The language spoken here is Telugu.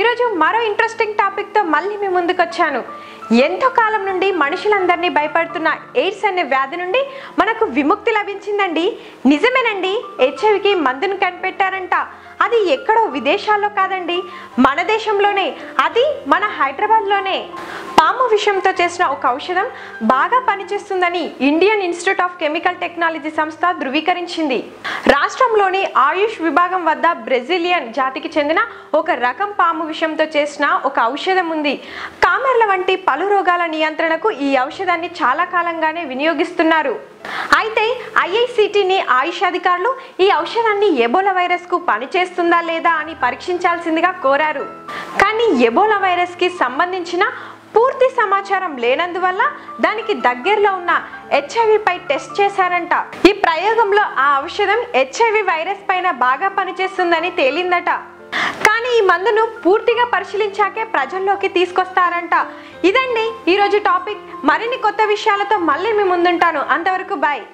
ఈరోజు మరో ఇంట్రెస్టింగ్ టాపిక్తో మళ్ళీ మీ ముందుకు వచ్చాను. ఎంతో కాలం నుండి మనుషులందరినీ భయపడుతున్న ఎయిడ్స్ అనే వ్యాధి నుండి మనకు విముక్తి లభించిందండి. నిజమేనండి, హెచ్ఐవికి మందును కనిపెట్టారంట. అది ఎక్కడో విదేశాల్లో కాదండి, మన దేశంలోనే, అది మన హైదరాబాద్లోనే. పాము విషంతో చేసిన ఒక ఔషధం బాగా పనిచేస్తుందని Indian institute of chemical technology సంస్థ ధృవీకరించింది. రాష్ట్రంలోని ఆయుష్ విభాగం వద్ద బ్రెజిలియన్ జాతికి చెందిన ఒక రకం పాము విషంతో చేసిన ఒక ఔషధం ఉంది. కామెర్ల వంటి పలు రోగాల నియంత్రణకు ఈ ఔషధాన్ని చాలా కాలంగానే వినియోగిస్తున్నారు. అయితే ఐఐసిటిని ఆయుష్ అధికారులు ఈ ఔషధాన్ని ఎబోలా వైరస్ కు పనిచేస్తుందా లేదా అని పరీక్షించాల్సిందిగా కోరారు. కానీ ఎబోలా వైరస్ కి సంబంధించిన పూర్తి సమాచారం లేనందువల్ల దానికి దగ్గరలో ఉన్న హెచ్ఐవి పై టెస్ట్ చేశారంట. ఈ ప్రయోగంలో ఆ ఔషధం హెచ్ఐవి వైరస్ పైన బాగా పనిచేస్తుందని తేలిందట. కానీ ఈ మందును పూర్తిగా పరిశీలించాకే ప్రజల్లోకి తీసుకొస్తారంట. ఇదండి ఈరోజు టాపిక్. మరిన్ని కొత్త విషయాలతో మళ్ళీ మీ ముందుంటాను. అంతవరకు బాయ్.